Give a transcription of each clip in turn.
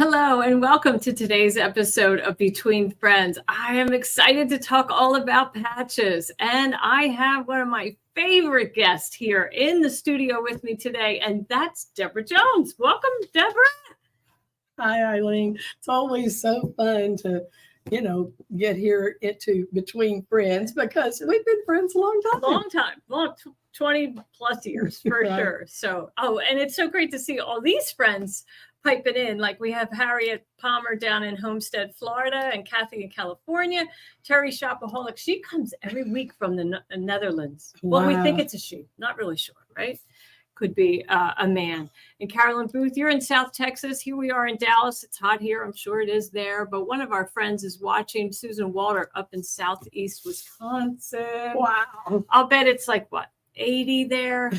Hello and welcome to today's episode of Between Friends. I am excited to talk all about patches, and I have one of my favorite guests here in the studio with me today, and that's Deborah Jones. Welcome, Deborah. Hi, Eileen. It's always so fun to, get here into Between Friends because we've been friends a long time. 20 plus years for Right. sure. So, and it's so great to see all these friends piping in. Like we have Harriet Palmer down in Homestead, Florida, and Kathy in California. Terry Shopaholic, she comes every week from the Netherlands. Well, we think it's a she, not really sure, right? Could be a man. And Carolyn Booth, you're in South Texas. Here we are in Dallas. It's hot here. I'm sure it is there. But one of our friends is watching, Susan Walter, up in Southeast Wisconsin. Wow. I'll bet it's like, what, 80 there?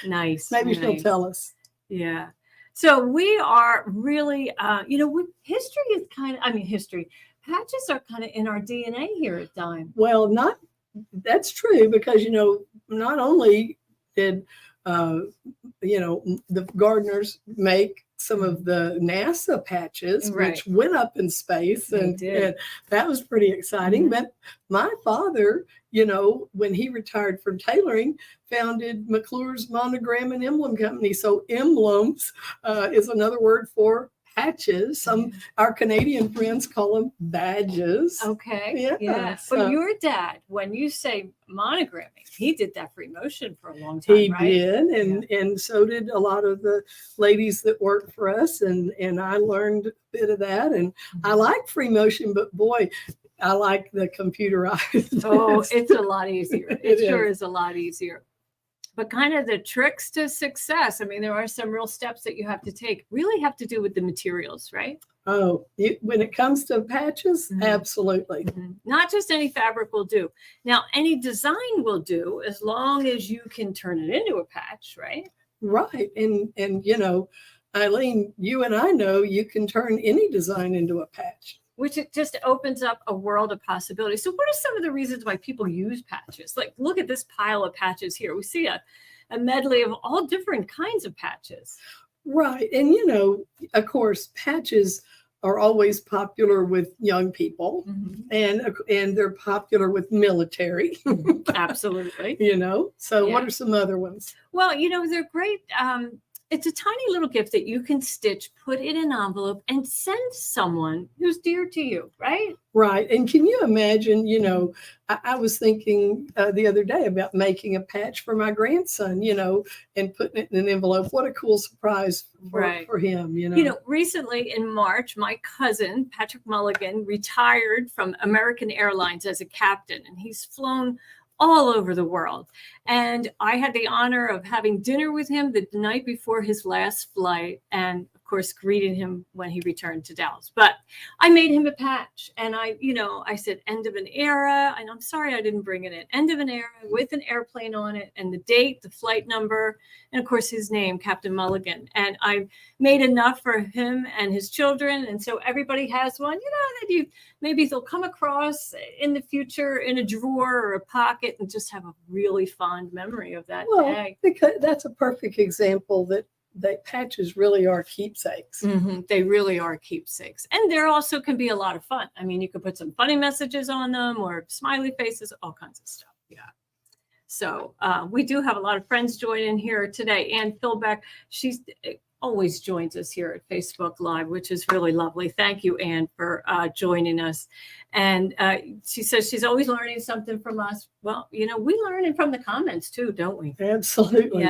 Nice. Maybe she'll tell us. Yeah. So we are really, history is history. Patches are kind of in our DNA here at Dime. Well, that's true because, not only did, the gardeners make some of the NASA patches, Right. which went up in space, and that was pretty exciting. Mm-hmm. But my father, when he retired from tailoring, founded McClure's Monogram and Emblem Company. So emblems is another word for patches. Our Canadian friends call them badges. Okay. Yeah. But your dad, when you say monogramming, he did that for emotion for a long time. He right? did, and so did a lot of the ladies that worked for us, and I learned a bit of that. And I like free motion, but boy, I like the computerized. Oh, it's a lot easier. It sure is a lot easier. But kind of the tricks to success, there are some real steps that you have to take, really have to do with the materials, right? Oh, when it comes to patches, absolutely. Mm-hmm. Not just any fabric will do. Now, any design will do as long as you can turn it into a patch, right? Right. And Eileen, you and I know you can turn any design into a patch. Which it just opens up a world of possibilities. So what are some of the reasons why people use patches? Like, look at this pile of patches here. We see a medley of all different kinds of patches. Right. And, of course, patches are always popular with young people, and they're popular with military. Absolutely. So what are some other ones? Well, they're great. It's a tiny little gift that you can stitch, put in an envelope, and send someone who's dear to you, right? Right. And can you imagine, I was thinking the other day about making a patch for my grandson, and putting it in an envelope. What a cool surprise for him, Recently in March, my cousin, Patrick Mulligan, retired from American Airlines as a captain, and he's flown all over the world. And I had the honor of having dinner with him the night before his last flight, and of course, greeting him when he returned to Dallas. But I made him a patch, and I said, end of an era. And I'm sorry I didn't bring it in. End of an era with an airplane on it, and the date, the flight number, and of course, his name, Captain Mulligan. And I made enough for him and his children. And so everybody has one, that maybe they'll come across in the future in a drawer or a pocket and just have a really fond memory of that day. Because that's a perfect example that patches really are keepsakes. They really are keepsakes. And there also can be a lot of fun. You could put some funny messages on them or smiley faces, all kinds of stuff. Yeah. So we do have a lot of friends joining here today. Ann Philbeck, she's always joins us here at Facebook Live, which is really lovely. Thank you, Ann, for joining us. And she says she's always learning something from us. Well, we learn it from the comments too, don't we? Absolutely.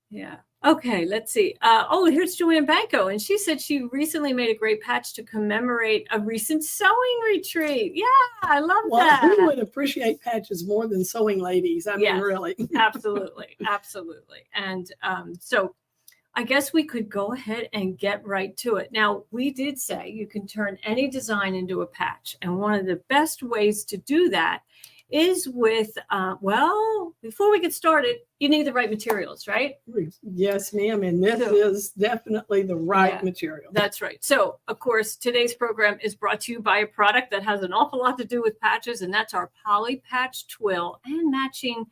Yeah. Okay, let's see. Here's Joanne Banco, and she said she recently made a great patch to commemorate a recent sewing retreat. Yeah, I love that. Who would appreciate patches more than sewing ladies? I mean, really. Absolutely, absolutely. And so I guess we could go ahead and get right to it. Now, we did say you can turn any design into a patch, and one of the best ways to do that is with, before we get started, you need the right materials, right? Yes, ma'am. And this is definitely the right material. That's right. So, of course, today's program is brought to you by a product that has an awful lot to do with patches, and that's our Poly Patch Twill and matching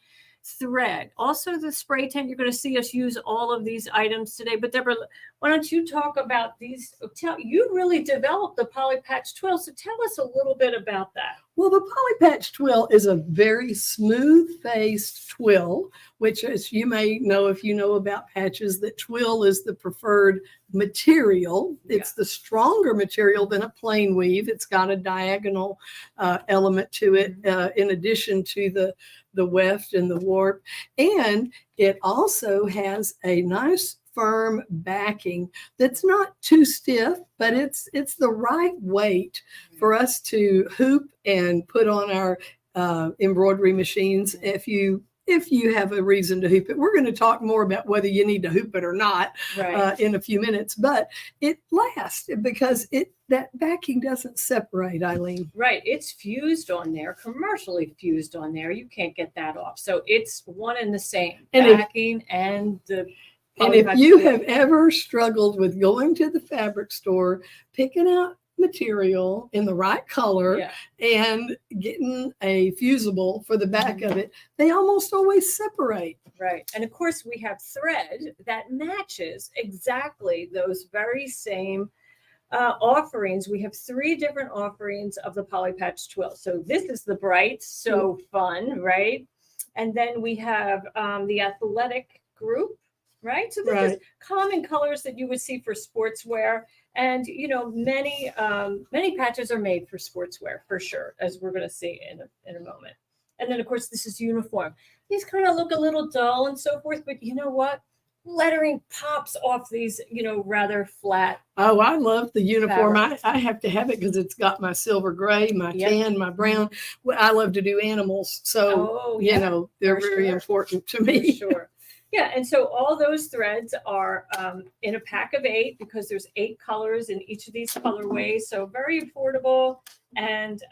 thread. Also, the spray tent. You're going to see us use all of these items today. But Deborah, why don't you talk about these? You really developed the Poly Patch Twill, so tell us a little bit about that. Well, the Poly Patch Twill is a very smooth-faced twill, which, as you may know if you know about patches, that twill is the preferred material. It's the stronger material than a plain weave. It's got a diagonal element to it, in addition to the weft and the warp. And it also has a nice firm backing that's not too stiff, but it's the right weight for us to hoop and put on our embroidery machines if you have a reason to hoop it. We're going to talk more about whether you need to hoop it or not in a few minutes, but it lasts because that backing doesn't separate, Eileen. Right. It's fused on there, commercially fused on there. You can't get that off. So it's one and the same, backing and the... And if you have ever struggled with going to the fabric store, picking out material in the right color and getting a fusible for the back of it, they almost always separate. Right. And of course, we have thread that matches exactly those very same offerings. We have 3 different offerings of the Poly Patch Twill. So this is the bright, so fun, right? And then we have the athletic group. Right. So this is common colors that you would see for sportswear. And, many patches are made for sportswear for sure, as we're going to see in a moment. And then, of course, this is uniform. These kind of look a little dull and so forth. But you know what? Lettering pops off these, rather flat. Oh, I love the uniform. I have to have it because it's got my silver gray, my tan, my brown. Well, I love to do animals. So, they're very important to me. For sure. Yeah, and so all those threads are in a pack of 8 because there's 8 colors in each of these colorways. So very affordable. And,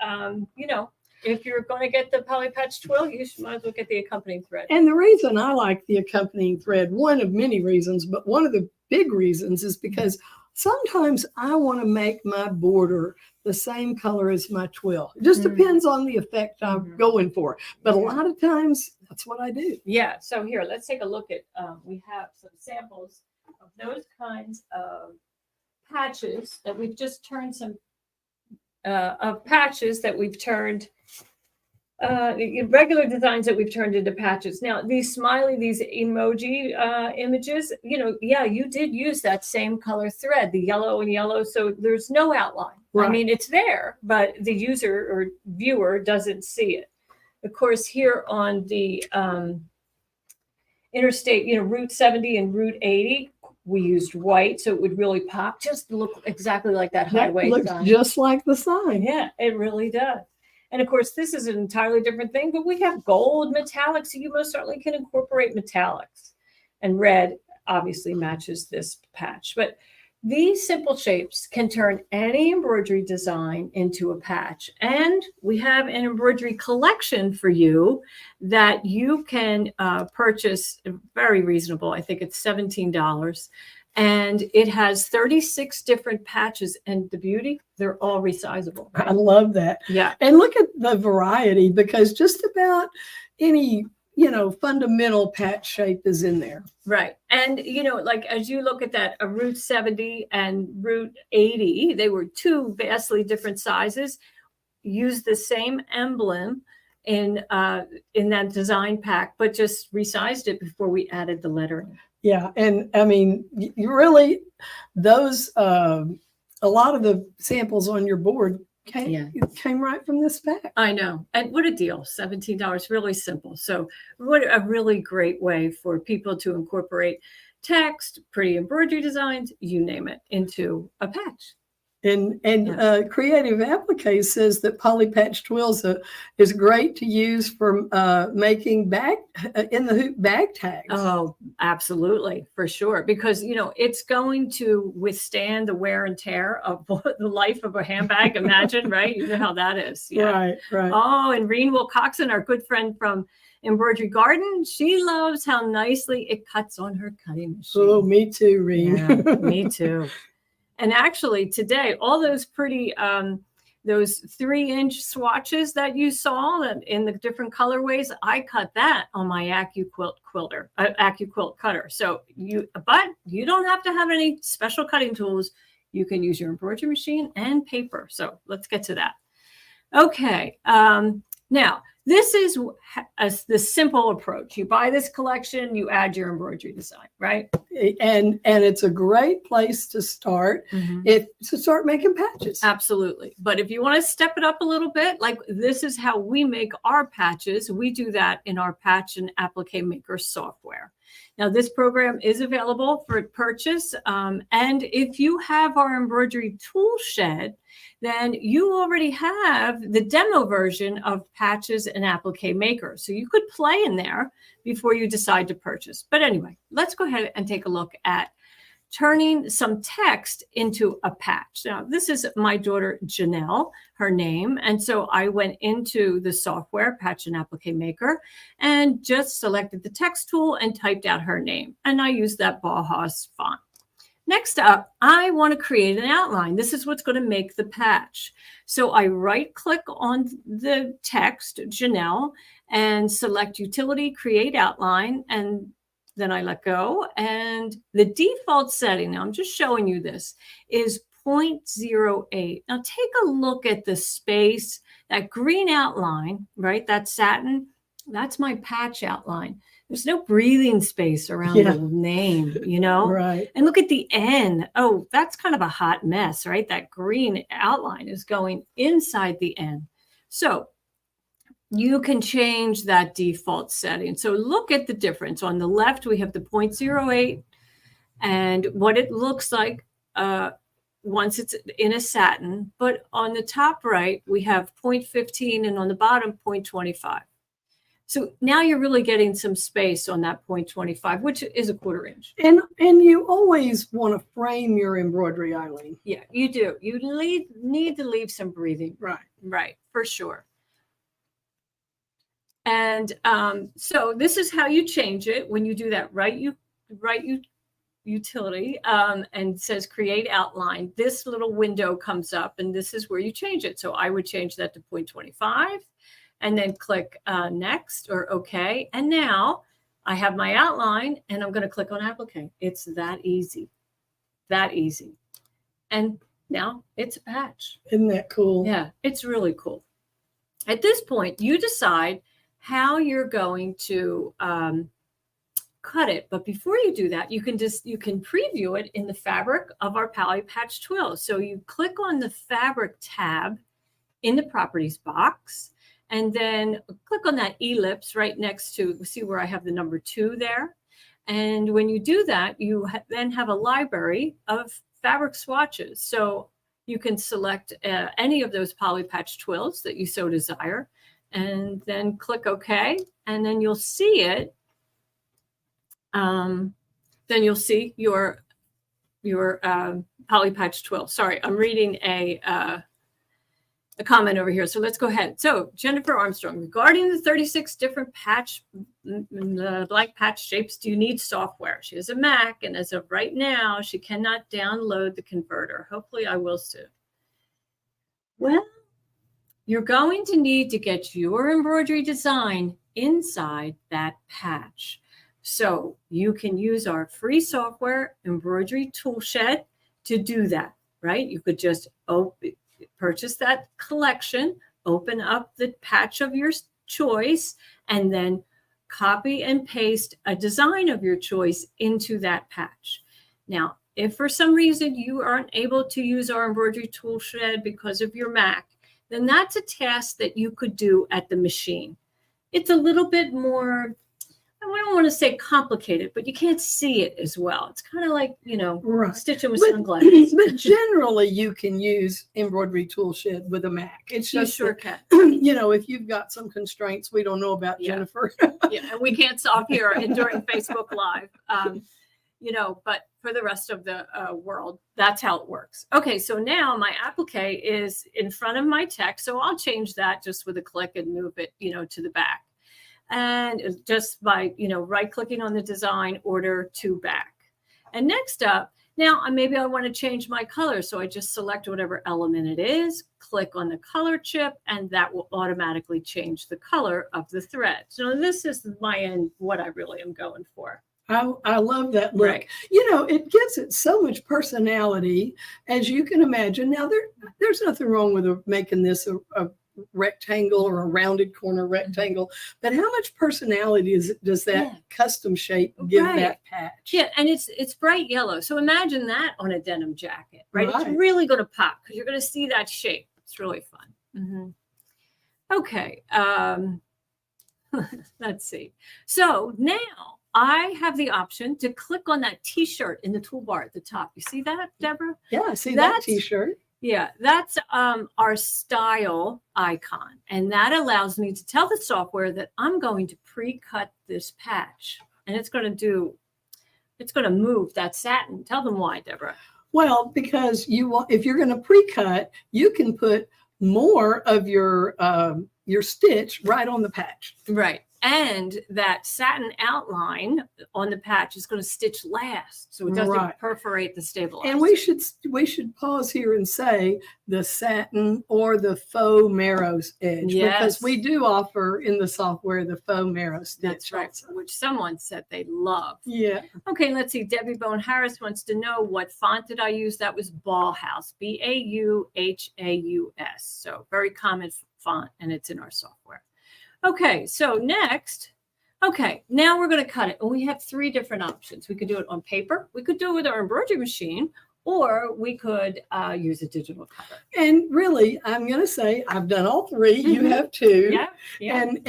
if you're going to get the Poly Patch Twill, you might as well get the accompanying thread. And the reason I like the accompanying thread, one of many reasons, but one of the big reasons is because sometimes I want to make my border the same color as my twill. It just depends on the effect I'm going for. But a lot of times, that's what I do. Yeah. So here, let's take a look at, we have some samples of those kinds of patches that we've just turned regular designs that we've turned into patches. Now, these emoji images, you did use that same color thread, the yellow and yellow. So there's no outline. Right. I mean, it's there, but the user or viewer doesn't see it. Of course, here on the interstate, Route 70 and Route 80, we used white, so it would really pop, just look exactly like that highway sign. Looks just like the sign. Yeah, it really does. And of course, this is an entirely different thing, but we have gold metallics, so you most certainly can incorporate metallics. And red obviously matches this patch. But these simple shapes can turn any embroidery design into a patch. And we have an embroidery collection for you that you can purchase very reasonable. I think it's $17. And it has 36 different patches. And the beauty, they're all resizable. Right? I love that. Yeah. And look at the variety, because just about any fundamental patch shape is in there. Right. And, like as you look at that, a Route 70 and Route 80, they were 2 vastly different sizes, used the same emblem in that design pack, but just resized it before we added the lettering. Yeah. And I mean, you really, those, a lot of the samples on your board came right from this pack. I know. And what a deal. $17, really simple. So what a really great way for people to incorporate text, pretty embroidery designs, you name it, into a patch. And Creative Appliqué says that poly patch twills is great to use for making bag in the hoop bag tags. Oh, absolutely, for sure, because it's going to withstand the wear and tear of the life of a handbag. Imagine, right? You know how that is. Yeah. Right. Oh, and Reen Wilcoxon, our good friend from Embroidery Garden, she loves how nicely it cuts on her cutting machine. Oh, me too, Reen. Yeah, me too. And actually today, all those pretty, those 3-inch swatches that you saw in the different colorways, I cut that on my AccuQuilt cutter. So but you don't have to have any special cutting tools. You can use your embroidery machine and paper. So let's get to that. Okay. Now, this is the simple approach. You buy this collection, you add your embroidery design, right? And it's a great place to start to start making patches. Absolutely. But if you want to step it up a little bit, like this is how we make our patches. We do that in our Patch and Appliqué Maker software. Now, this program is available for purchase. And if you have our embroidery tool shed, then you already have the demo version of Patches and Appliqué Maker. So you could play in there before you decide to purchase. But anyway, let's go ahead and take a look at turning some text into a patch. Now, this is my daughter, Janelle, her name. And so I went into the software, Patch and Appliqué Maker, and just selected the text tool and typed out her name. And I used that Bauhaus font. Next up, I want to create an outline. This is what's going to make the patch. So I right-click on the text, Janelle, and select Utility, Create Outline, and then I let go. And the default setting, now I'm just showing you this, is 0.08. Now take a look at the space, that green outline, right? That satin, that's my patch outline. There's no breathing space around the name, Right. And look at the N. Oh, that's kind of a hot mess, right? That green outline is going inside the N. So you can change that default setting. So look at the difference. On the left, we have the 0.08 and what it looks like once it's in a satin. But on the top right, we have 0.15 and on the bottom, 0.25. So now you're really getting some space on that 0.25, which is a 1/4 inch. And you always want to frame your embroidery, Eileen. Yeah, you do. You need to leave some breathing. Right, for sure. And so this is how you change it when you do that. Utility and says create outline. This little window comes up and this is where you change it. So I would change that to 0.25 and then click next or OK. And now I have my outline and I'm going to click on Appliqué. It's that easy. And now it's a patch. Isn't that cool? Yeah, it's really cool. At this point, you decide how you're going to cut it. But before you do that, you can preview it in the fabric of our Poly Patch Twill. So you click on the fabric tab in the properties box, and then click on that ellipse right next to, see where I have the number 2 there. And when you do that, you then have a library of fabric swatches. So you can select any of those Poly Patch Twills that you so desire, and then click OK, and then you'll see it. Then you'll see your Poly Patch Twill. Sorry, I'm reading a comment over here. So let's go ahead. So Jennifer Armstrong, regarding the 36 different blank patch shapes, do you need software? She has a Mac, and as of right now, she cannot download the converter. Hopefully I will soon. Well, you're going to need to get your embroidery design inside that patch. So you can use our free software, Embroidery Toolshed, to do that, right? You could just purchase that collection, open up the patch of your choice, and then copy and paste a design of your choice into that patch. Now, if for some reason you aren't able to use our Embroidery Toolshed because of your Mac, then that's a task that you could do at the machine. It's a little bit more, and we don't want to say complicated, but you can't see it as well. It's kind of like, Right. stitching with sunglasses. But generally, you can use embroidery tool shed with a Mac. It's You just sure can. if you've got some constraints we don't know about, Yeah. Jennifer. Yeah, and we can't solve here and during Facebook Live. But for the rest of the world, that's how it works. Okay, so now my applique is in front of my text, so I'll change that just with a click and move it, to the back. And just by, right-clicking on the design, order to back. And next up, now maybe I want to change my color, so I just select whatever element it is, click on the color chip, and that will automatically change the color of the thread. So this is my end, what I really am going for. I love that look. Right. It gives it so much personality, as you can imagine. Now, there's nothing wrong with making this a rectangle or a rounded corner rectangle, but how much personality does that custom shape give that patch? Yeah, and it's bright yellow. So imagine that on a denim jacket, right? It's really going to pop because you're going to see that shape. It's really fun. Okay. Let's see. So now I have the option to click on that T-shirt in the toolbar at the top. You see that, Deborah? Yeah, I see that T-shirt. Yeah, that's our style icon. And that allows me to tell the software that I'm going to pre-cut this patch. And it's going to move that satin. Tell them why, Deborah. Well, because if you're going to pre-cut, you can put more of your stitch right on the patch. Right. And that satin outline on the patch is going to stitch last, so it doesn't perforate the stabilizer. And we should pause here and say the satin or the faux marrow's edge, because we do offer in the software the faux marrow stitch. That's right, also, which someone said they love. Yeah. Okay, let's see. Debbie Bone Harris wants to know what font did I use. That was Bauhaus, Bauhaus. So very common font, and it's in our software. Okay, so next, now we're going to cut it. And we have 3 different options. We could do it on paper, we could do it with our embroidery machine, or we could use a digital cutter. And really, I'm going to say I've done all 3. You have 2. Yeah. And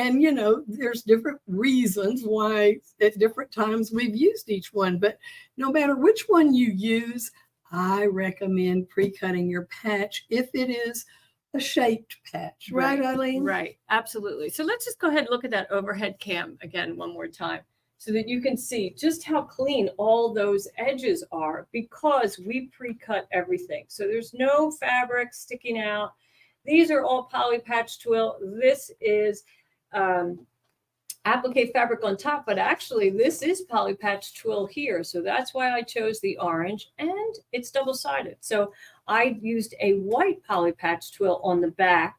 there's different reasons why at different times we've used each one. But no matter which one you use, I recommend pre-cutting your patch if it is a shaped patch. Right, Eileen? Right. Absolutely. So let's just go ahead and look at that overhead cam again one more time so that you can see just how clean all those edges are, because we pre-cut everything. So there's no fabric sticking out. These are all poly patch twill. This is applique fabric on top, but actually this is poly patch twill here. So that's why I chose the orange, and it's double-sided. So I used a white poly patch twill on the back.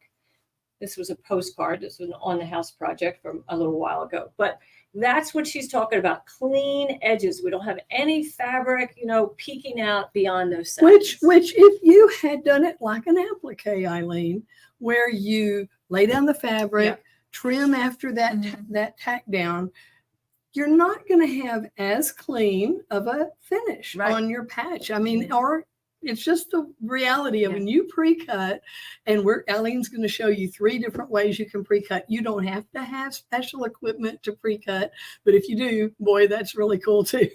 This was a postcard. This was an on the house project from a little while ago, but that's what she's talking about. Clean edges. We don't have any fabric, peeking out beyond those sides. Which if you had done it like an applique, Eileen, where you lay down the fabric, trim after that tack down, you're not going to have as clean of a finish on your patch. I mean, or it's just the reality of when you pre-cut, and Eileen's going to show you 3 different ways you can pre-cut. You don't have to have special equipment to pre-cut, but if you do, boy, that's really cool too.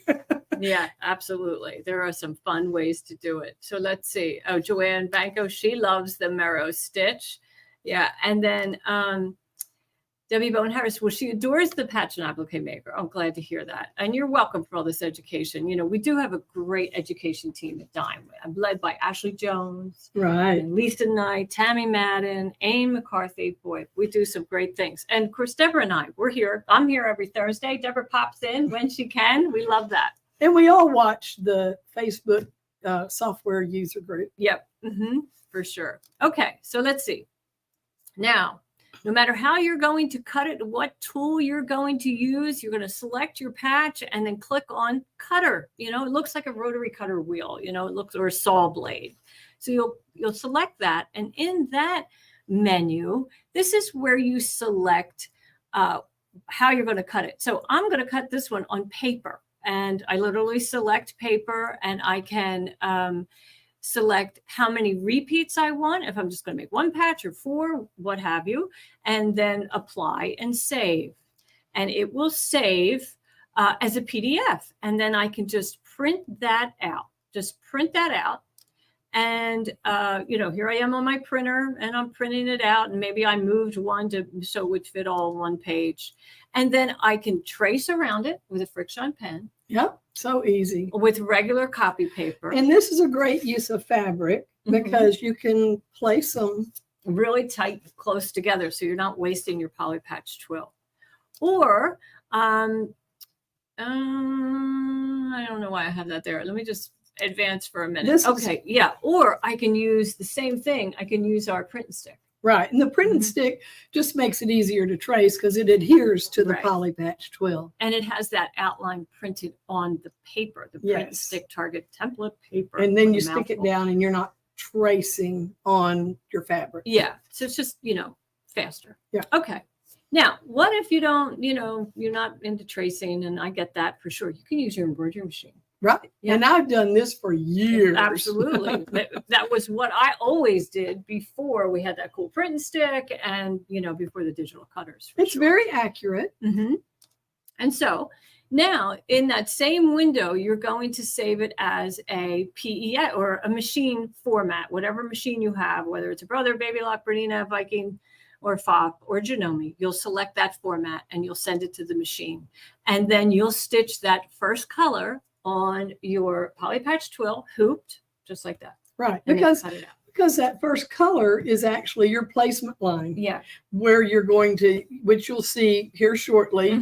Yeah, absolutely. There are some fun ways to do it. So let's see. Oh, Joanne Banco, she loves the marrow stitch. Yeah, and then Debbie Bone Harris, well, she adores the patch and applique maker. I'm glad to hear that. And you're welcome for all this education. We do have a great education team at Dime. I'm led by Ashley Jones, and Lisa Knight, Tammy Madden, Aim McCarthy. Boy, we do some great things. And of course, Deborah and I, we're here. I'm here every Thursday. Deborah pops in when she can. We love that. And we all watch the Facebook software user group. Yep, for sure. Okay, so let's see. Now, no matter how you're going to cut it, what tool you're going to use, you're going to select your patch and then click on cutter. It looks like a rotary cutter wheel, it looks, or a saw blade. So you'll select that. And in that menu, this is where you select how you're going to cut it. So I'm going to cut this one on paper, and I literally select paper, and I can select how many repeats I want, if I'm just going to make 1 patch or 4, what have you, and then apply and save. And it will save as a PDF. And then I can just print that out. And, here I am on my printer and I'm printing it out. And maybe I moved one so it would fit all on one page. And then I can trace around it with a Friction pen. Yep. So easy. With regular copy paper. And this is a great use of fabric because you can place them really tight, close together. So you're not wasting your poly patch twill. Or, I don't know why I have that there. Let me just advance for a minute. Okay. Yeah. Or I can use the same thing. I can use our print and stick. Right. And the print and stick just makes it easier to trace because it adheres to the poly patch twill. And it has that outline printed on the paper, the print and stick target template paper. And then you stick it down and you're not tracing on your fabric. Yeah. So it's just, faster. Yeah. Okay. Now, what if you don't, you're not into tracing, and I get that for sure. You can use your embroidery machine. Right. Yeah. And I've done this for years. Absolutely. That was what I always did before we had that cool print and stick and, before the digital cutters. It's very accurate. Mm-hmm. And so now in that same window, you're going to save it as a PE or a machine format, whatever machine you have, whether it's a Brother, Baby Lock, Bernina, Viking, or FOP or Janome. You'll select that format and you'll send it to the machine. And then you'll stitch that first color on your poly patch twill, hooped, just like that. Right. Because that first color is actually your placement line. Yeah. Where you're going to, which you'll see here shortly,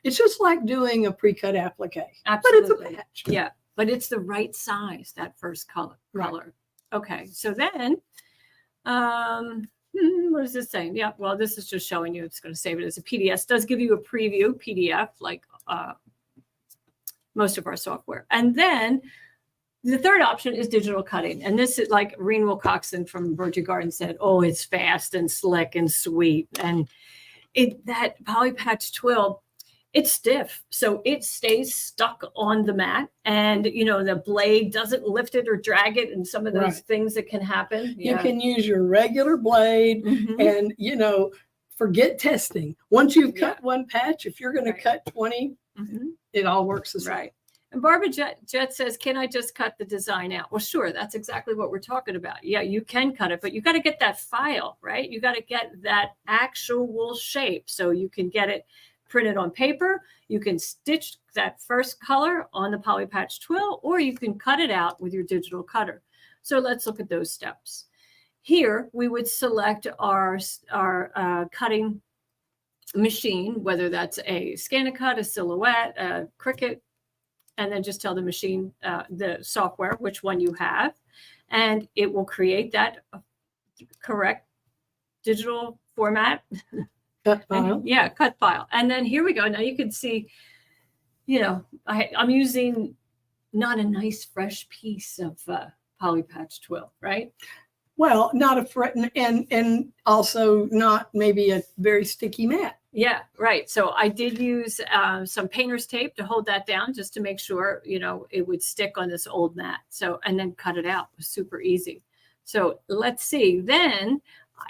it's just like doing a pre-cut applique. Absolutely. But it's a patch. Yeah. But it's the right size, that first color. Okay. So then, what is this saying? Yeah. Well, this is just showing you, it's going to save it as a PDF. It does give you a preview PDF, like, most of our software. And then the third option is digital cutting. And this is like Reen Wilcoxon from Virgin Garden said, oh, it's fast and slick and sweet. And that poly patch twill, it's stiff. So it stays stuck on the mat. And, the blade doesn't lift it or drag it. And some of those things that can happen. You can use your regular blade and, forget testing. Once you've cut one patch, if you're going to cut 20, it all works the same. Right. And Barbara Jet says, can I just cut the design out? Well, sure. That's exactly what we're talking about. Yeah, you can cut it, but you got to get that file, right? You got to get that actual shape so you can get it printed on paper. You can stitch that first color on the poly patch twill, or you can cut it out with your digital cutter. So let's look at those steps. Here, we would select our cutting machine, whether that's a ScanNCut, a Silhouette, a Cricut, and then just tell the machine, the software, which one you have, and it will create that correct digital format. Cut file. Cut file. And then here we go. Now you can see, I'm using not a nice fresh piece of poly patch twill, right? Well, not a fret and also not maybe a very sticky mat. Yeah, right. So I did use some painter's tape to hold that down just to make sure, it would stick on this old mat. So, and then cut it out. It was super easy. So let's see. Then,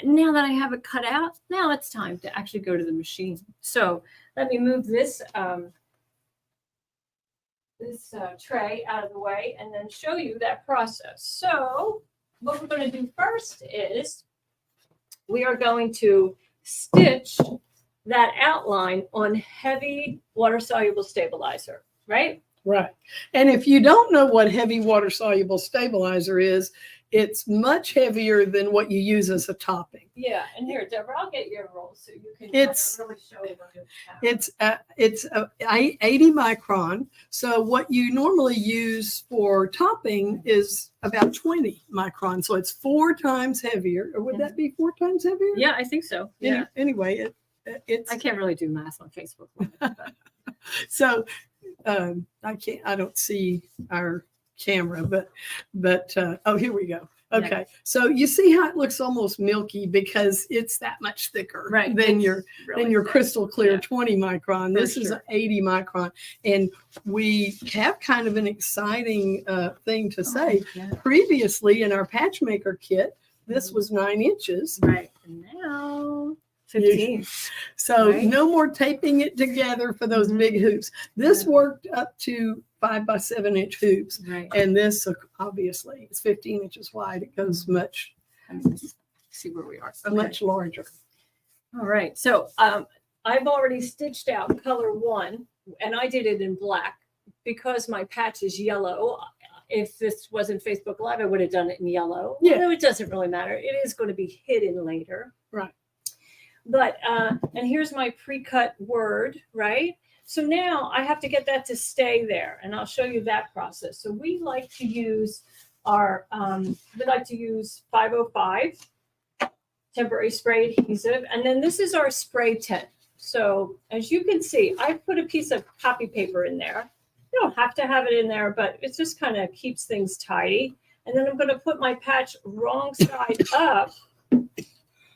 now that I have it cut out, now it's time to actually go to the machine. So let me move this tray out of the way and then show you that process. So what we're going to do first is we are going to stitch that outline on heavy water-soluble stabilizer, right? Right. And if you don't know what heavy water-soluble stabilizer is, it's much heavier than what you use as a topping. Yeah. And here, Deborah, I'll get your roll so you can really show it. It's 80 micron. So what you normally use for topping is about 20 micron. So it's 4 times heavier. Or would that be 4 times heavier? Yeah, I think so. Yeah. Anyway, it's. I can't really do math on Facebook. So I don't see our camera, but oh, here we go. Okay. Yeah. So you see how it looks almost milky because it's that much thicker than your crystal clear 20 micron. This is an 80 micron. And we have kind of an exciting thing to say. Yeah. Previously in our patchmaker kit, this was 9 inches. Right. And now 15. So Right. no more taping it together for those big hoops. This worked up to 5 by 7 inch hoops. Right. And this obviously is 15 inches wide. It goes much, Let's see where we are. Okay. much larger. All right. So I've already stitched out color 1, and I did it in black because my patch is yellow. If this wasn't Facebook Live, I would have done it in yellow. Yeah. Although it doesn't really matter. It is going to be hidden later. Right. But, and here's my pre-cut word, right? So now I have to get that to stay there, and I'll show you that process. So we like to use our, 505 temporary spray adhesive, and then this is our spray tint. So as you can see, I put a piece of copy paper in there. You don't have to have it in there, but it just kind of keeps things tidy. And then I'm going to put my patch wrong side up,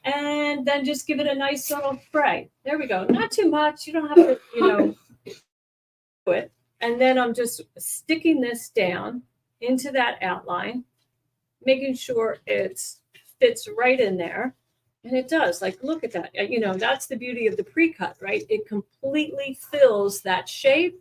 and then just give it a nice little spray. There we go. Not too much. You don't have to, do it. And then I'm just sticking this down into that outline, making sure it fits right in there. And it does. Like, look at that. That's the beauty of the pre-cut, right? It completely fills that shape,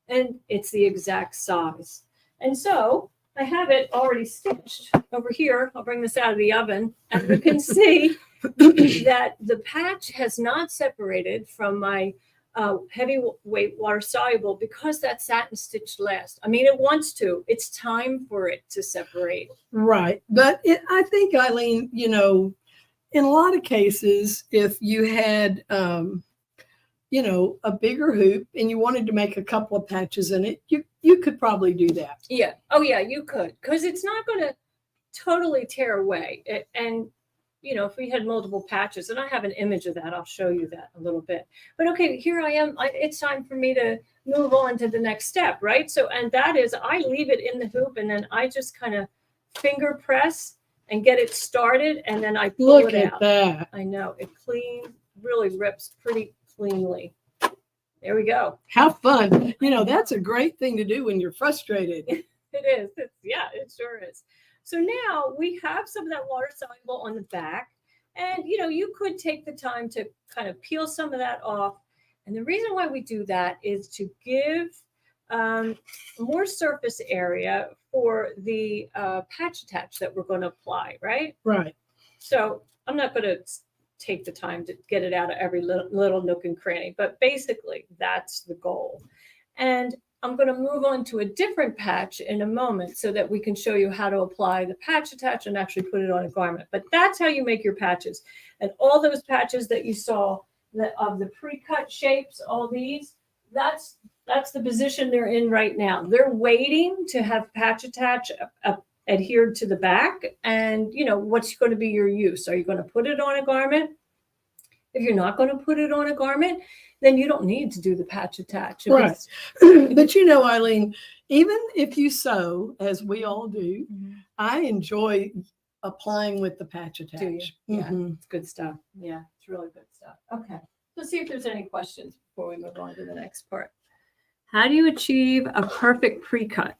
and it's the exact size. And so I have it already stitched over here. I'll bring this out of the oven, and you can see that the patch has not separated from my heavyweight water soluble because that satin stitched last. I mean, it wants to. It's time for it to separate. Right. But I think, Eileen, in a lot of cases, if you had, a bigger hoop and you wanted to make a couple of patches in it, you could probably do that. Yeah. Oh, yeah, you could, because it's not going to totally tear away. If we had multiple patches, and I have an image of that, I'll show you that a little bit. But okay, here I am. It's time for me to move on to the next step, right? So, and that is I leave it in the hoop, and then I just kind of finger press and get it started, and then I pull it out. Look at that. I know. It really rips pretty cleanly. There we go. How fun. That's a great thing to do when you're frustrated. It is. It sure is. So now we have some of that water soluble on the back, and you could take the time to kind of peel some of that off. And the reason why we do that is to give more surface area for the patch attach that we're going to apply, right? Right. So I'm not going to take the time to get it out of every little nook and cranny, but basically that's the goal. And I'm going to move on to a different patch in a moment so that we can show you how to apply the patch attach and actually put it on a garment. But that's how you make your patches. And all those patches that you saw of the pre-cut shapes, all these, that's the position they're in right now. They're waiting to have patch attach adhered to the back. And, what's going to be your use? Are you going to put it on a garment? If you're not going to put it on a garment, then you don't need to do the patch attach. Right. But Eileen, even if you sew, as we all do, I enjoy applying with the patch attach. Do you? Yeah, it's good stuff. Yeah, it's really good stuff. Okay. Let's see if there's any questions before we move on to the next part. How do you achieve a perfect pre-cut?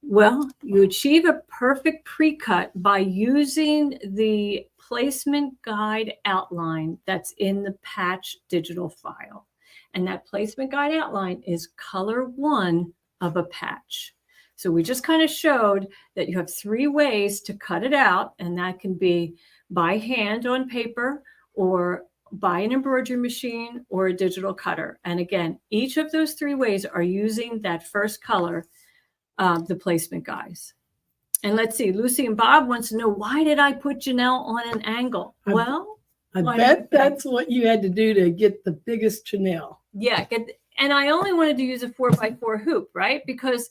Well, you achieve a perfect pre-cut by using the placement guide outline that's in the patch digital file. And that placement guide outline is color 1 of a patch. So we just kind of showed that you have 3 ways to cut it out, and that can be by hand on paper, or by an embroidery machine, or a digital cutter. And again, each of those 3 ways are using that first color, the placement guides. And let's see, Lucy and Bob wants to know, why did I put Janelle on an angle? I bet that's what you had to do to get the biggest Janelle. Yeah. And I only wanted to use a 4x4 hoop, right? Because,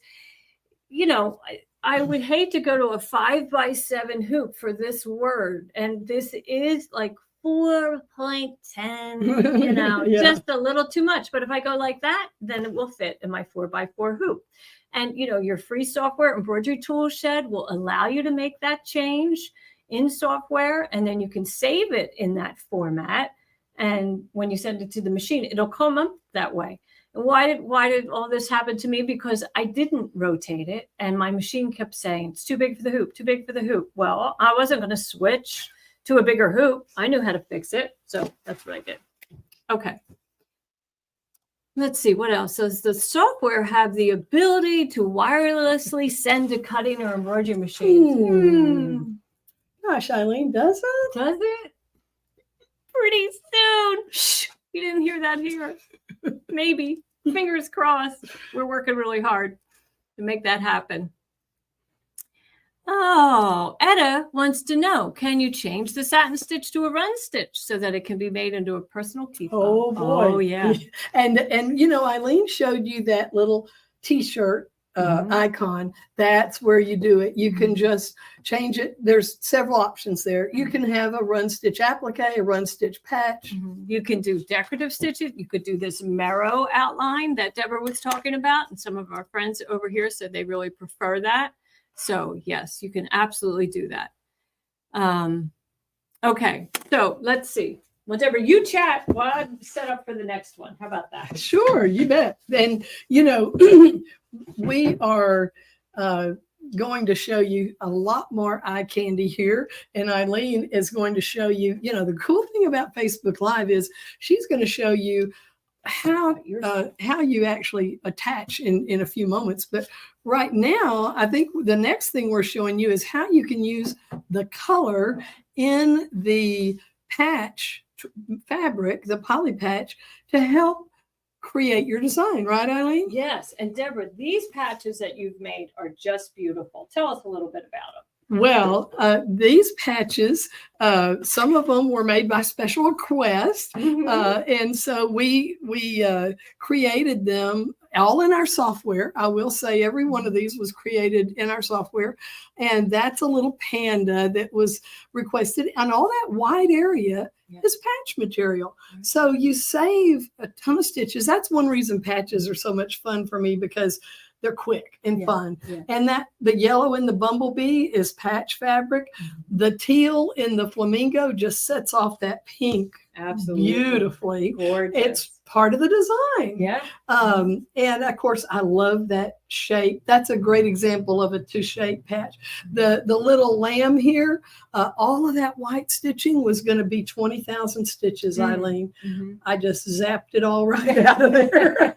I would hate to go to a 5x7 hoop for this word. And this is like 4.10, just a little too much. But if I go like that, then it will fit in my 4x4 hoop. And, your free software embroidery tool shed will allow you to make that change in software. And then you can save it in that format. And when you send it to the machine, it'll come up that way. And why did all this happen to me? Because I didn't rotate it. And my machine kept saying, it's too big for the hoop, too big for the hoop. Well, I wasn't going to switch to a bigger hoop. I knew how to fix it. So that's what I did. Okay. Let's see, what else? Does the software have the ability to wirelessly send to cutting or embroidery machines? Gosh, Eileen, does it? Does it? Pretty soon. Shh, you didn't hear that here. Maybe. Fingers crossed. We're working really hard to make that happen. Oh, Etta wants to know, can you change the satin stitch to a run stitch so that it can be made into a personal key fob? Oh boy. Oh, yeah. And you know, Eileen showed you that little t-shirt icon. That's where you do it. You can just change it. There's several options there. You can have a run stitch applique, a run stitch patch. You can do decorative stitches. You could do this marrow outline that Deborah was talking about. And some of our friends over here said they really prefer that. So yes, you can absolutely do that. Okay, so let's see. Whatever you chat, while I'm set up for the next one. How about that? Sure, you bet. And you know, we are going to show you a lot more eye candy here. And Eileen is going to show you, you know, the cool thing about Facebook Live is she's going to show you how you actually attach in a few moments. But right now, I think the next thing we're showing you is how you can use the color in the patch fabric, the poly patch, to help create your design. Right, Eileen? Yes. And Deborah, these patches that you've made are just beautiful. Tell us a little bit about them. Well, these patches, some of them were made by special request. And so we created them all in our software. I will say every one of these was created in our software. And that's a little panda that was requested. And all that wide area is patch material. So you save a ton of stitches. That's one reason patches are so much fun for me, because they're quick and fun. And that the yellow in the bumblebee is patch fabric. The teal in the flamingo just sets off that pink beautifully. Gorgeous. It's part of the design. And of course, I love that shape. That's a great example of a two-shape patch. The little lamb here, all of that white stitching was going to be 20,000 stitches, Eileen. I just zapped it all right out of there.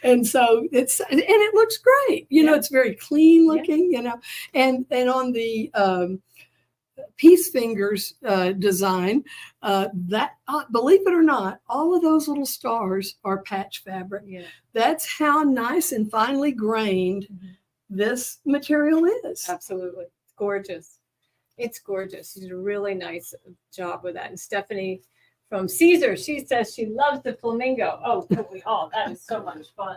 And so it looks great. You know, it's very clean looking, you know, and on the Peace Fingers design, that believe it or not, all of those little stars are patch fabric. That's how nice and finely grained this material is. Absolutely. It's gorgeous. It's gorgeous. You did a really nice job with that. And Stephanie from Caesar, she says she loves the flamingo. Oh, that is so much fun.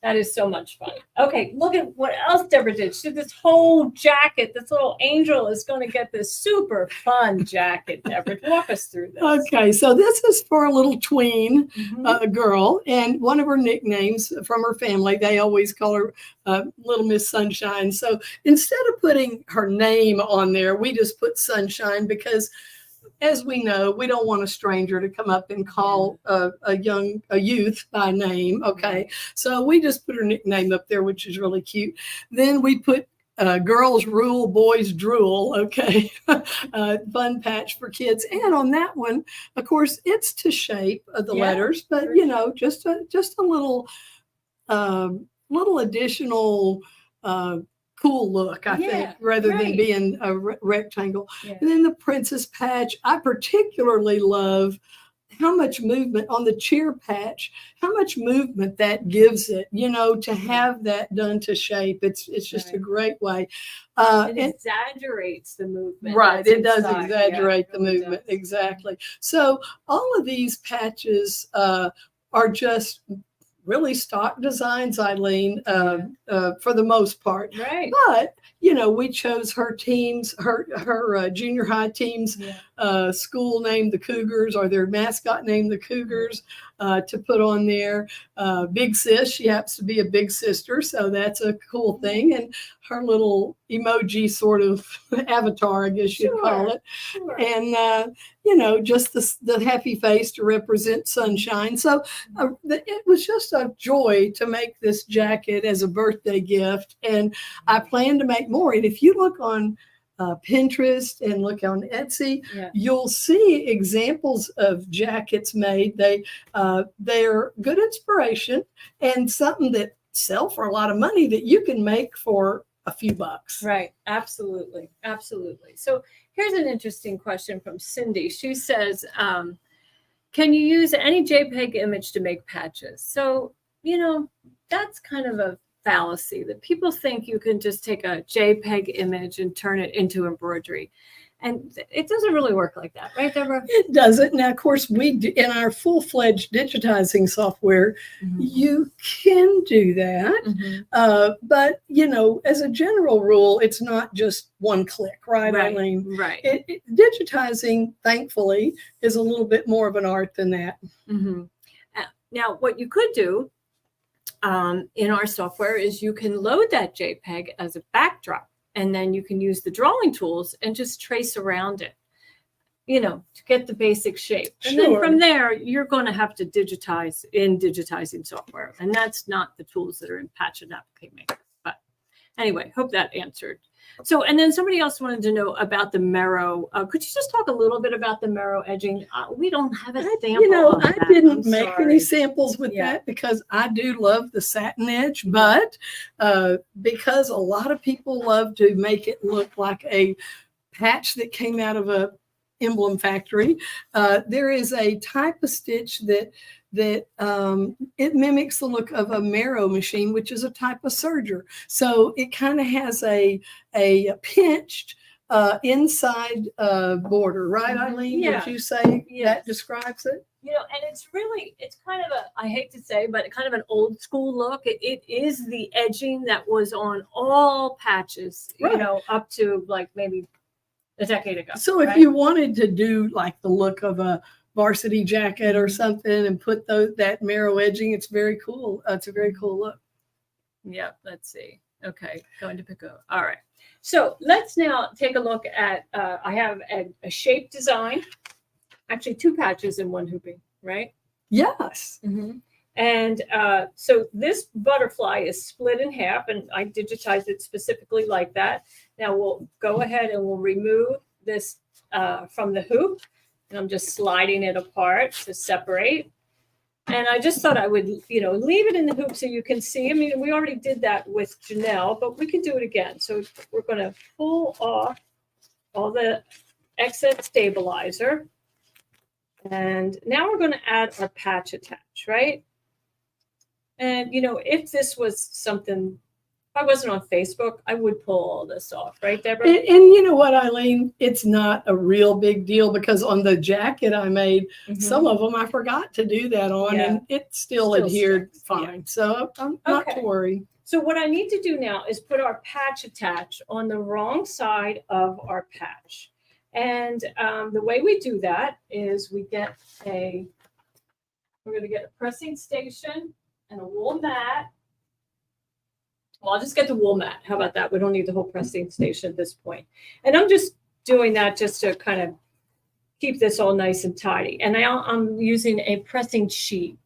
That is so much fun. Okay, look at what else Deborah did. She did this whole jacket. This little angel is going to get this super fun jacket. Deborah, walk us through this. Okay, so this is for a little tween girl, and one of her nicknames from her family, they always call her Little Miss Sunshine. So instead of putting her name on there, we just put Sunshine because, as we know, we don't want a stranger to come up and call a youth by name. Okay, so we just put her nickname up there, which is really cute. Then we put girls rule, boys drool. Okay, fun patch for kids. And on that one, of course, it's to shape the letters, but you know, just a little additional cool look, I think, rather than being a rectangle. And then the princess patch, I particularly love how much movement on the cheer patch, how much movement that gives it, you know, to have that done to shape. It's just a great way. It exaggerates the movement. Right. It does exaggerate the movement. Exactly. So all of these patches are just really stock designs, Eileen, for the most part. Right. But, you know, we chose her teams, her junior high teams, school named the Cougars, or their mascot named the Cougars, to put on there. Big Sis, she happens to be a big sister, so that's a cool thing. And her little emoji sort of avatar, I guess you'd call it. And, you know, just the happy face to represent sunshine. So it was just a joy to make this jacket as a birthday gift. And I plan to make more. And if you look on Pinterest and look on Etsy, Yeah. you'll see examples of jackets made. They're good inspiration and something that sell for a lot of money that you can make for a few bucks. Right. Absolutely. Absolutely. So here's an interesting question from Cindy. She says, can you use any JPEG image to make patches? So, that's kind of a fallacy that people think you can just take a JPEG image and turn it into embroidery. And it doesn't really work like that, right, Deborah? It doesn't. Now, of course, we do, in our full-fledged digitizing software, you can do that. But, as a general rule, it's not just one click, right, Eileen? Right. Digitizing, thankfully, is a little bit more of an art than that. Now, what you could do in our software is you can load that JPEG as a backdrop, and then you can use the drawing tools and just trace around it, to get the basic shape. And then from there, you're going to have to digitize in digitizing software. And that's not the tools that are in Patch and Appliqué Maker. But anyway, hope that answered. So, and then somebody else wanted to know about the Mero. Could you just talk a little bit about the Mero edging? We don't have a sample of that. I didn't make any samples with that because I do love the satin edge, but because a lot of people love to make it look like a patch that came out of a emblem factory, there is a type of stitch that it mimics the look of a Mero machine, which is a type of serger. So it kind of has a pinched inside border, right, Eileen? Yeah. Would you say that describes it? And it's kind of I hate to say, but kind of an old school look. It is the edging that was on all patches, up to like maybe a decade ago. So if you wanted to do like the look of a varsity jacket or something and put that Mero edging, it's very cool. It's a very cool look. Yeah, let's see. Okay, going to pick up. All right. So let's now take a look at, I have a shape design, actually 2 patches in one hooping, right? Yes. And so this butterfly is split in half, and I digitized it specifically like that. Now we'll go ahead and we'll remove this from the hoop. And I'm just sliding it apart to separate. And I just thought I would, leave it in the hoop so you can see. I mean, we already did that with Janelle, but we can do it again. So we're going to pull off all the excess stabilizer. And now we're going to add our patch attach, right? And, if this was something, if I wasn't on Facebook, I would pull all this off, right, Deborah? And you know what, Eileen? It's not a real big deal because on the jacket I made, some of them I forgot to do that on, and it still adhered fine. Yeah. So I'm not to worry. So what I need to do now is put our patch attach on the wrong side of our patch. And the way we do that is we're going to get a pressing station and a wool mat. Well, I'll just get the wool mat. How about that? We don't need the whole pressing station at this point. And I'm just doing that just to kind of keep this all nice and tidy. And I'm using a pressing sheet.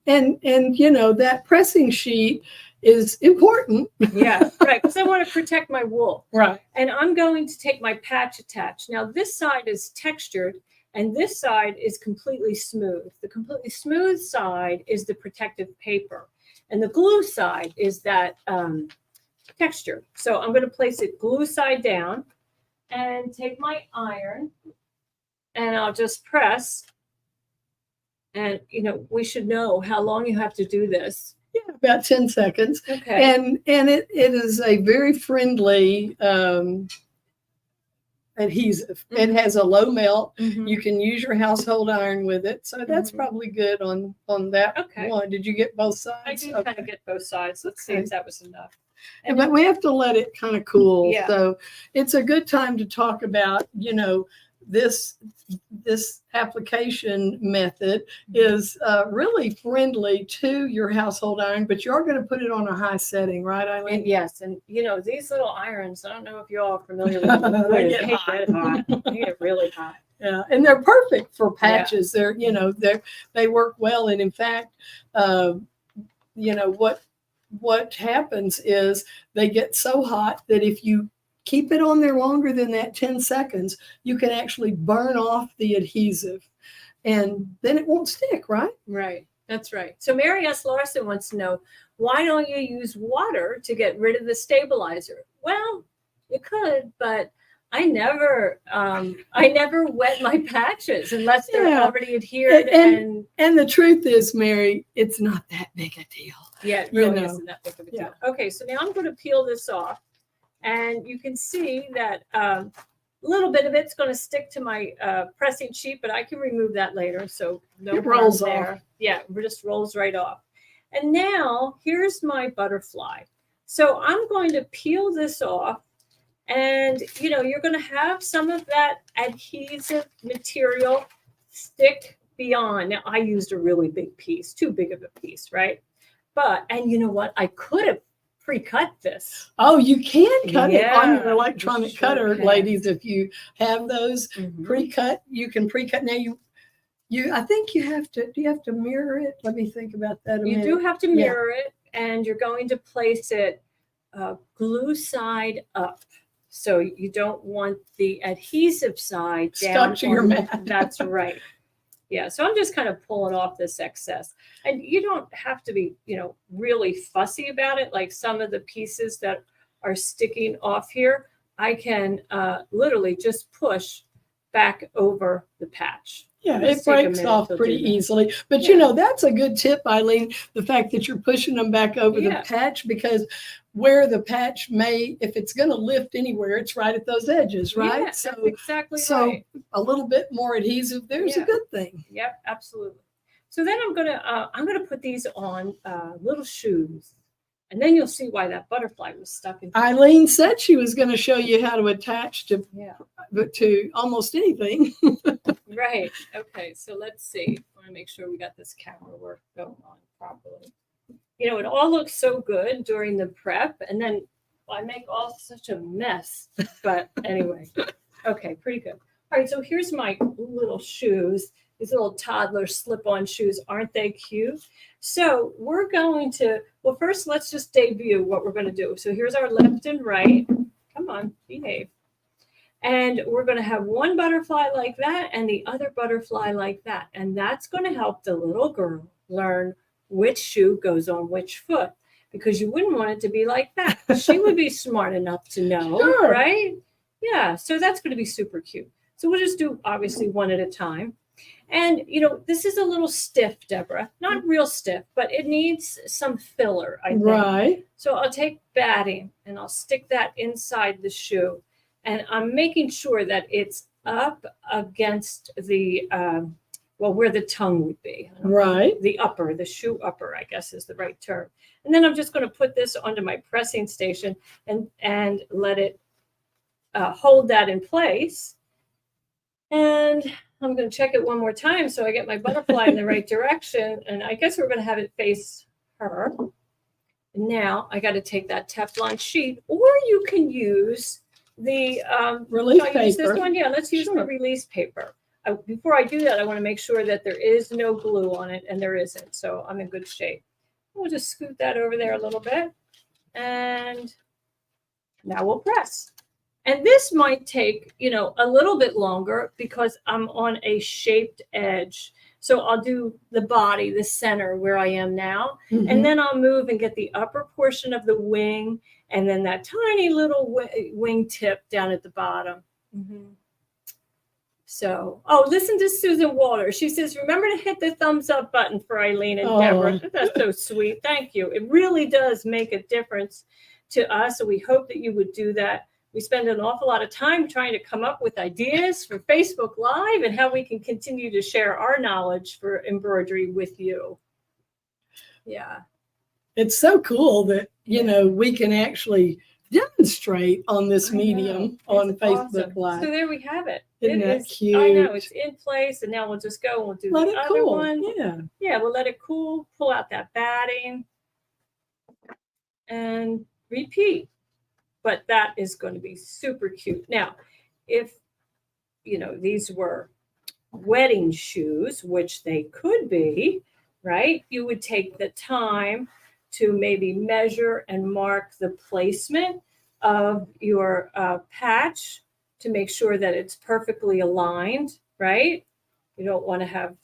And that pressing sheet is important. Yeah, right. Because I want to protect my wool. Right. And I'm going to take my patch attach. Now, this side is textured and this side is completely smooth. The completely smooth side is the protective paper. And the glue side is that texture. So I'm going to place it glue side down and take my iron and I'll just press. And, we should know how long you have to do this. Yeah, about 10 seconds. Okay. And it is a very friendly adhesive. It has a low melt. You can use your household iron with it. So that's probably good on that one. Did you get both sides? I did kind of get both sides. Let's see if that was enough. But we have to let it kind of cool. Yeah. So it's a good time to talk about, this application method is really friendly to your household iron, but you're going to put it on a high setting, right, Eileen? And yes, and these little irons, I don't know if you're all familiar with them. They get hot. They get really hot. Yeah, and they're perfect for patches. They're they work well, and in fact, what happens is they get so hot that if you keep it on there longer than that 10 seconds, you can actually burn off the adhesive and then it won't stick, right? Right. That's right. So Mary S. Larson wants to know, why don't you use water to get rid of the stabilizer? Well, you could, but I never wet my patches unless they're already adhered. And the truth is, Mary, it's not that big a deal. Yeah, it really isn't that big of a deal. Okay, so now I'm going to peel this off, and you can see that a little bit of it's going to stick to my pressing sheet, but I can remove that later. So no it rolls there. Off. Yeah, it just rolls right off. And now here's my butterfly. So I'm going to peel this off. And, you're going to have some of that adhesive material stick beyond. Now, I used a really big piece, too big of a piece, right? And you know what? I could have pre-cut this. Oh, you can cut it on your Yeah, electronic you sure cutter, can. ladies. If you have those Mhm. pre-cut, you can pre-cut. Now I think you have to, do you have to mirror it? Let me think about that a You minute. do have to mirror it, and you're going to place it glue side up. So you don't want the adhesive side down Stuck to your mat. That's right. Yeah, so I'm just kind of pulling off this excess. And you don't have to be, really fussy about it. Like some of the pieces that are sticking off here, I can literally just push back over the patch. Yeah, it breaks off pretty easily. But that's a good tip, Eileen, the fact that you're pushing them back over the patch, because where the patch may, if it's going to lift anywhere, it's right at those edges, right? Yeah, that's exactly right. A little bit more adhesive, there's a good thing. Yep, absolutely. So then I'm gonna put these on little shoes. And then you'll see why that butterfly was stuck in. Eileen said she was going to show you how to attach to almost anything. Right. Okay. So let's see. I want to make sure we got this camera work going on properly. It all looks so good during the prep, and then I make all such a mess. But anyway, okay, pretty good. All right. So here's my little shoes. These little toddler slip-on shoes, aren't they cute? So we're going to, well, first let's just debut what we're going to do. So here's our left and right. Come on, behave. And we're going to have one butterfly like that and the other butterfly like that. And that's going to help the little girl learn which shoe goes on which foot, because you wouldn't want it to be like that. She would be smart enough to know, right? Yeah, so that's going to be super cute. So we'll just do obviously one at a time. And, this is a little stiff, Deborah. Not real stiff, but it needs some filler, I think. Right. So I'll take batting and I'll stick that inside the shoe. And I'm making sure that it's up against the, where the tongue would be. Right. The shoe upper, I guess is the right term. And then I'm just going to put this onto my pressing station and let it hold that in place. And I'm going to check it one more time so I get my butterfly in the right direction. And I guess we're going to have it face her. And now I got to take that Teflon sheet, or you can use the release paper. Use this one? Yeah, let's use the release paper. Before I do that, I want to make sure that there is no glue on it, and there isn't. So I'm in good shape. We'll just scoot that over there a little bit. And now we'll press. And this might take, a little bit longer because I'm on a shaped edge. So I'll do the body, the center where I am now. Mm-hmm. And then I'll move and get the upper portion of the wing, and then that tiny little wing tip down at the bottom. Mm-hmm. So, listen to Susan Walter. She says, remember to hit the thumbs up button for Eileen and Deborah. That's so sweet. Thank you. It really does make a difference to us. So we hope that you would do that. We spend an awful lot of time trying to come up with ideas for Facebook Live and how we can continue to share our knowledge for embroidery with you. Yeah. It's so cool that, we can actually demonstrate on this medium on Facebook Live. So there we have it. Isn't that cute? I know, it's in place, and now we'll just go and we'll do the other one. Yeah, we'll let it cool, pull out that batting, and repeat. But that is going to be super cute. Now, if, these were wedding shoes, which they could be, right? You would take the time to maybe measure and mark the placement of your patch to make sure that it's perfectly aligned, right? You don't want to have,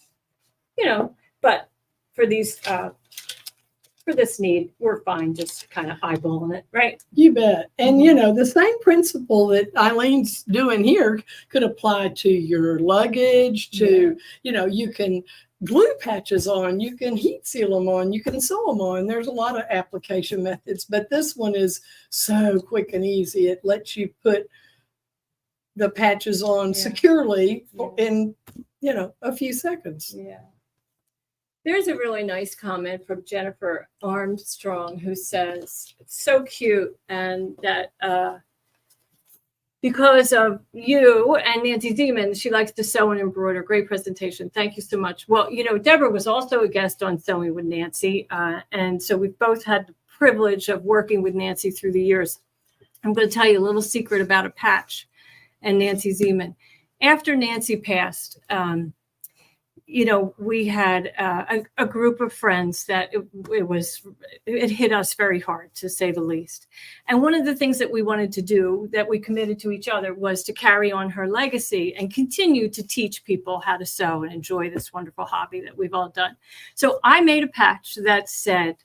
but for these, for this need, we're fine just kind of eyeballing it, right? You bet. And, the same principle that Eileen's doing here could apply to your luggage, to, you can glue patches on, you can heat seal them on, you can sew them on. There's a lot of application methods, but this one is so quick and easy. It lets you put the patches on securely in, a few seconds. Yeah. There's a really nice comment from Jennifer Armstrong who says, it's so cute, and that because of you and Nancy Demon, she likes to sew and embroider. Great presentation. Thank you so much. Well, Deborah was also a guest on Sewing with Nancy, and so we've both had the privilege of working with Nancy through the years. I'm going to tell you a little secret about a patch and Nancy Zeman. After Nancy passed, we had a group of friends that it hit us very hard, to say the least. And one of the things that we wanted to do, that we committed to each other, was to carry on her legacy and continue to teach people how to sew and enjoy this wonderful hobby that we've all done. So I made a patch that said,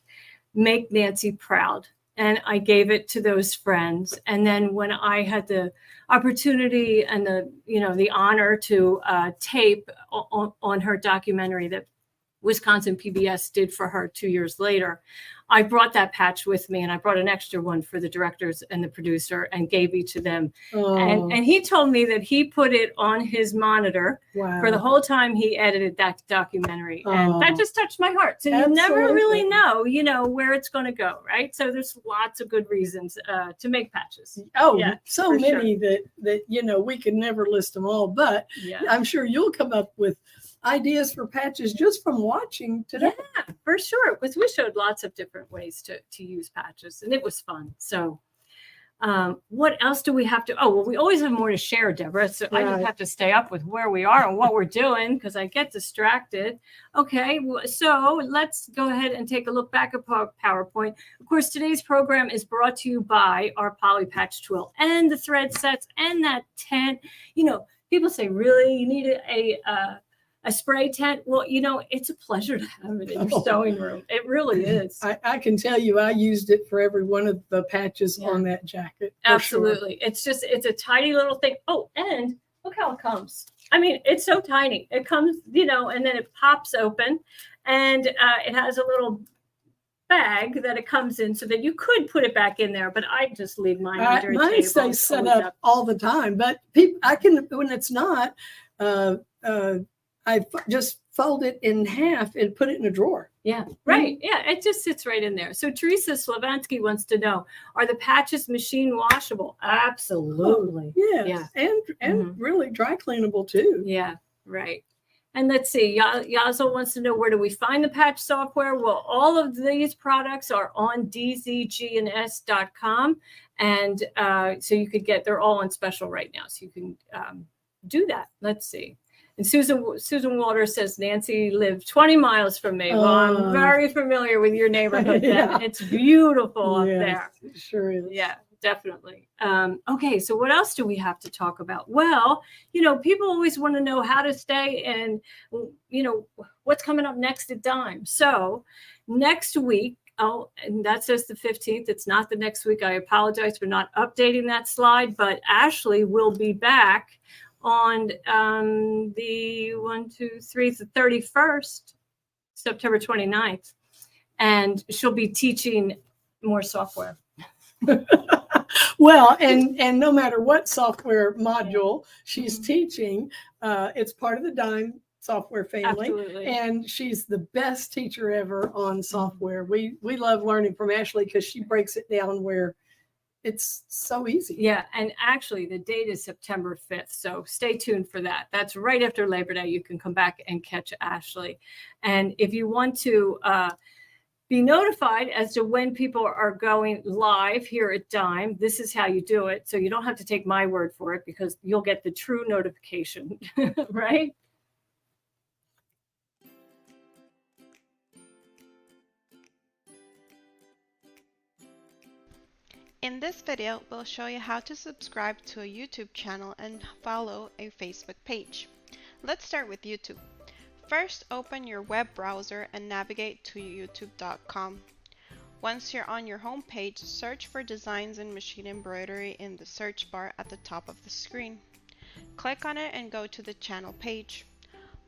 "Make Nancy proud." And I gave it to those friends. And then when I had the opportunity and the honor to tape on her documentary that Wisconsin PBS did for her 2 years later, I brought that patch with me, and I brought an extra one for the directors and the producer and gave each of them. Oh. And he told me that he put it on his monitor for the whole time he edited that documentary. And that just touched my heart. So you never really know, where it's going to go, right? So there's lots of good reasons to make patches. Oh, yeah, so many that we could never list them all, but I'm sure you'll come up with ideas for patches just from watching today. Yeah, for sure, because we showed lots of different ways to use patches, and it was fun. So what else do we have to? Oh, well, we always have more to share, Deborah. So I just have to stay up with where we are and what we're doing, because I get distracted. Okay, so let's go ahead and take a look back at PowerPoint. Of course, today's program is brought to you by our Poly Patch Twill and the thread sets and that tent. People say, really, you need a spray tent? Well, it's a pleasure to have it in your sewing room. It really is. I can tell you, I used it for every one of the patches on that jacket. Absolutely. Sure. It's a tiny little thing. Oh, and look how it comes. I mean, it's so tiny. It comes, and then it pops open, and it has a little bag that it comes in so that you could put it back in there, but I just leave mine under a table. Mine stays set up all the time, but I can, when it's not, I just fold it in half and put it in a drawer. Yeah, right. Yeah, it just sits right in there. So Teresa Slavansky wants to know, are the patches machine washable? Absolutely. Oh, yes. Yeah. And really dry cleanable too. Yeah, right. And let's see, Yazel wants to know, where do we find the patch software? Well, all of these products are on dzgns.com. And so you could they're all on special right now. So you can do that. Let's see. And Susan Walters says, Nancy lived 20 miles from me. Well, I'm very familiar with your neighborhood. Yeah. It's beautiful up there. It sure is. Yeah, definitely. Okay, so what else do we have to talk about? Well, people always want to know how to stay and, what's coming up next at Dime. So next week, and that says the 15th. It's not the next week. I apologize for not updating that slide, but Ashley will be back on the 31st, September 29th. And she'll be teaching more software. Well, and no matter what software module she's teaching, it's part of the Dime software family. Absolutely. And she's the best teacher ever on software. We love learning from Ashley because she breaks it down where it's so easy. Yeah. And actually the date is September 5th. So stay tuned for that. That's right after Labor Day. You can come back and catch Ashley. And if you want to be notified as to when people are going live here at Dime, this is how you do it. So you don't have to take my word for it, because you'll get the true notification, right? In this video, we'll show you how to subscribe to a YouTube channel and follow a Facebook page. Let's start with YouTube. First, open your web browser and navigate to youtube.com. Once you're on your home page, search for Designs in Machine Embroidery in the search bar at the top of the screen. Click on it and go to the channel page.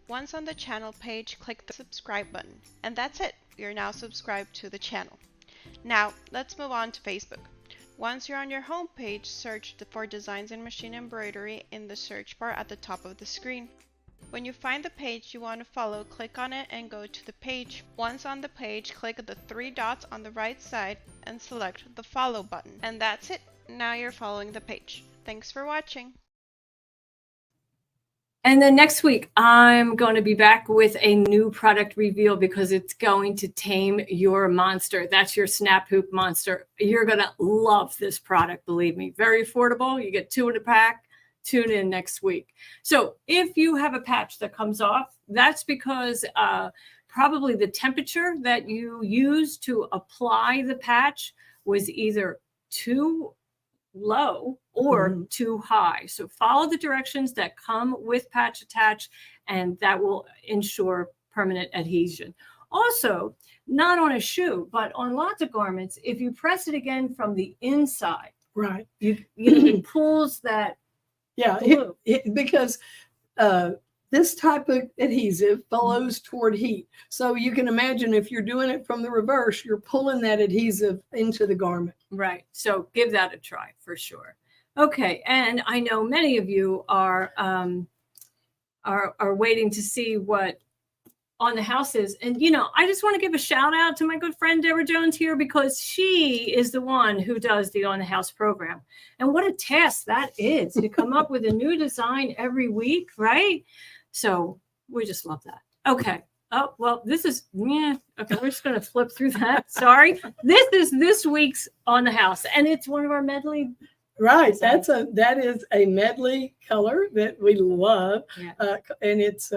Once on the channel page, click the subscribe button. And that's it. You're now subscribed to the channel. Now, let's move on to Facebook. Once you're on your home page, search for Designs in Machine Embroidery in the search bar at the top of the screen. When you find the page you want to follow, click on it and go to the page. Once on the page, click the three dots on the right side and select the follow button. And that's it. Now you're following the page. Thanks for watching. And then next week, I'm going to be back with a new product reveal because it's going to tame your monster. That's your snap hoop monster. You're going to love this product, believe me. Very affordable. You get 2 in a pack. Tune in next week. So if you have a patch that comes off, that's because probably the temperature that you use to apply the patch was either too low or too high. So follow the directions that come with patch attach, and that will ensure permanent adhesion. Also, not on a shoe, but on lots of garments, if you press it again from the inside, Right. it pulls that. Yeah, because this type of adhesive flows toward heat. So you can imagine if you're doing it from the reverse, you're pulling that adhesive into the garment. Right. So give that a try for sure. Okay. And I know many of you are waiting to see what On the House is. And, you know, I just want to give a shout out to my good friend Deborah Jones here, because she is the one who does the On the House program. And what a task that is to come up with a new design every week, right? So we just love that. Okay. Oh, well, this is, yeah. Okay, we're just going to flip through that. Sorry. This is this week's On the House, and it's one of our medley. Right. That is a medley color that we love. Yeah. And it's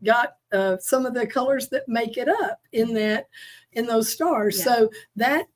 got some of the colors that make it up in those stars. Yeah. So that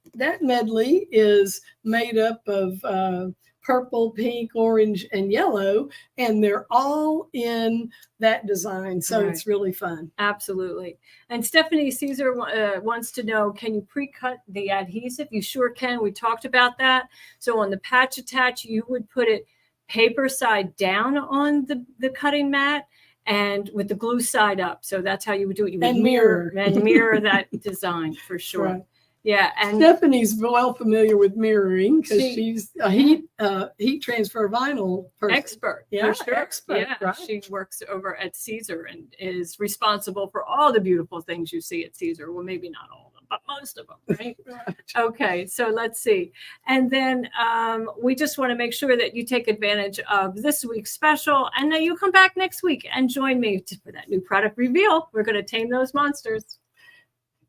medley is made up of purple, pink, orange, and yellow, and they're all in that design. So Right. It's really fun. Absolutely. And Stephanie Caesar wants to know, can you pre-cut the adhesive? You sure can. We talked about that. So on the patch attach, you would put it paper side down on the cutting mat, and with the glue side up. So that's how you would do it. You would mirror that design for sure. Right. Yeah. And Stephanie's well familiar with mirroring because she's a heat transfer vinyl person. Expert. Yeah, for sure. expert. Yeah. Right. She works over at Caesar and is responsible for all the beautiful things you see at Caesar. Well, maybe not all of them, but most of them, right? Right. Okay, so let's see. And then we just want to make sure that you take advantage of this week's special, and that you come back next week and join me for that new product reveal. We're going to tame those monsters.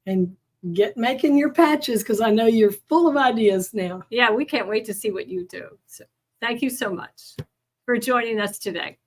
And get making your patches, because I know you're full of ideas now. Yeah, we can't wait to see what you do. So thank you so much for joining us today.